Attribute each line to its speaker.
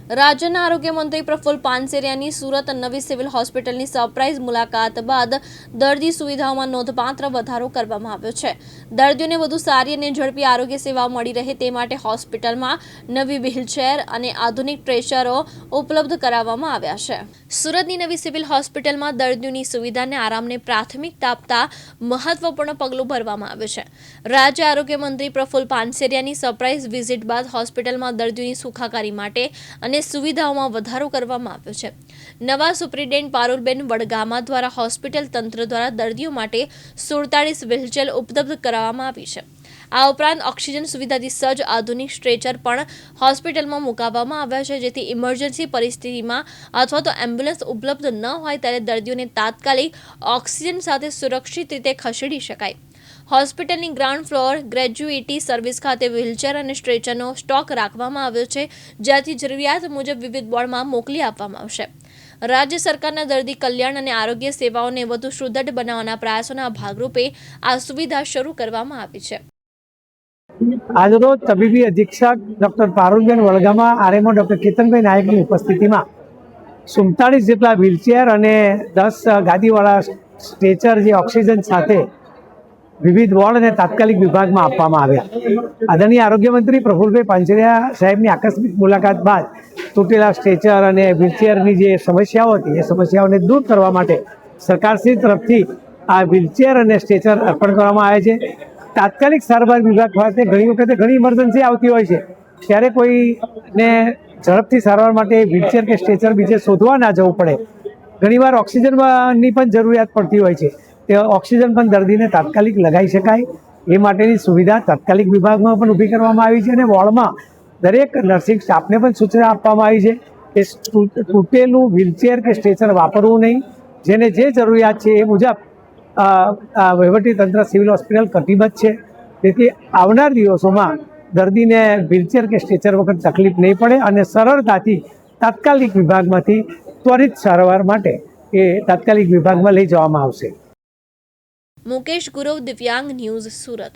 Speaker 1: રાજ્યના આરોગ્ય મંત્રી પ્રફુલ્લ પાનસેરિયાની સુરત નવી સિવિલ હોસ્પિટલની સરપ્રાઇઝ મુલાકાત બાદ દર્દી સુવિધાઓમાં નોંધપાત્ર વધારો કરવામાં આવ્યો છે। દર્દીઓને વધુ સારી અને ઝડપી આરોગ્ય સેવાઓ મળી રહે તે માટે હોસ્પિટલમાં નવી વ્હીલચેર અને આધુનિક સ્ટ્રેચરો ઉપલબ્ધ કરાવવામાં આવ્યા છે। સુરતની નવી સિવિલ હોસ્પિટલમાં દર્દીઓની સુવિધા અને આરામને પ્રાથમિકતા આપતા મહત્વપૂર્ણ પગલું ભરવામાં આવ્યું છે। રાજ્ય આરોગ્ય મંત્રી પ્રફુલ્લ પાનસેરિયાની સરપ્રાઇઝ વિઝિટ બાદ હોસ્પિટલમાં દર્દીઓની સુખાકારી માટે અને સુવિધાઓમાં વધારો કરવામાં આવ્યો છે। નવા સુપ્રિન્ટેન્ડન્ટ પારુલબેન વડગામા દ્વારા હોસ્પિટલ તંત્ર દ્વારા દર્દીઓ માટે 47 વ્હીલચેર ઉપલબ્ધ કરાવવામાં આવી છે। આ ઉપરાંત ઓક્સિજન સુવિધાથી સજ્જ આધુનિક સ્ટ્રેચર પણ હોસ્પિટલમાં મુકાવવામાં આવ્યા છે, જેથી ઇમરજન્સી પરિસ્થિતિમાં અથવા તો એમ્બ્યુલન્સ ઉપલબ્ધ ન હોય ત્યારે દર્દીઓને તાત્કાલિક ઓક્સિજન સાથે સુરક્ષિત રીતે ખસેડી શકાય। હોસ્પિટલની ગ્રાઉન્ડ ફ્લોર ગ્રેજ્યુએટી સર્વિસ ખાતે વ્હીલચેર અને સ્ટ્રેચરનો સ્ટોક રાખવામાં આવ્યો છે, જ્યાંથી જરૂરિયાત મુજબ વિવિધ વોર્ડમાં મોકલી આપવામાં આવશે। રાજ્ય સરકારના દર્દી કલ્યાણ અને આરોગ્ય સેવાઓને વધુ સુદૃઢ બનાવવાના પ્રયાસોના ભાગરૂપે આ સુવિધા શરૂ કરવામાં આવી છે।
Speaker 2: આજરોજ તબીબી અધિક્ષક doctor Parulben Vadgama RMO doctor Ketanbhai નાયકની ઉપસ્થિતિમાં 47 જેટલા વ્હીલચેર અને 10 ગાદીવાળા સ્ટ્રેચર જે ઓક્સિજન સાથે વિવિધ વોર્ડ અને તાત્કાલિક વિભાગમાં આપવામાં આવ્યા। આદરણીય આરોગ્ય મંત્રી પ્રફુલ્લભાઈ પાનસેરિયા સાહેબની આકસ્મિક મુલાકાત બાદ તૂટેલા સ્ટ્રેચર અને વ્હીલચેરની જે સમસ્યાઓ હતી એ સમસ્યાઓને દૂર કરવા માટે સરકારશ્રી તરફથી આ વ્હીલચેર અને સ્ટ્રેચર અર્પણ કરવામાં આવે છે। તાત્કાલિક સારવાર વિભાગ ખાતે ઘણી વખતે ઘણી ઇમરજન્સી આવતી હોય છે, ત્યારે કોઈને ઝડપથી સારવાર માટે વ્હીલચેર કે સ્ટ્રેચર બીજે શોધવા ના જવું પડે। ઘણીવાર ઓક્સિજનની પણ જરૂરિયાત પડતી હોય છે, તે ઓક્સિજન પણ દર્દીને તાત્કાલિક લગાવી શકાય એ માટેની સુવિધા તાત્કાલિક વિભાગમાં પણ ઊભી કરવામાં આવી છે અને વોર્ડમાં દરેક નર્સિંગ સ્ટાફને પણ સૂચના આપવામાં આવી છે કે તૂટેલું વ્હીલચેર કે સ્ટ્રેચર વાપરવું નહીં। જેને જે જરૂરિયાત છે એ મુજબ વહીવટીતંત્ર સિવિલ હોસ્પિટલ કટિબદ્ધ છે, તેથી આવનાર દિવસોમાં દર્દીને વ્હીલચેર કે સ્ટ્રેચર વગર તકલીફ નહીં પડે અને સરળતાથી તાત્કાલિક વિભાગમાંથી ત્વરિત સારવાર માટે એ તાત્કાલિક વિભાગમાં લઈ જવામાં આવશે।
Speaker 1: મુકેશ ગુરવ, દિવ્યાંગ ન્યૂઝ, સુરત।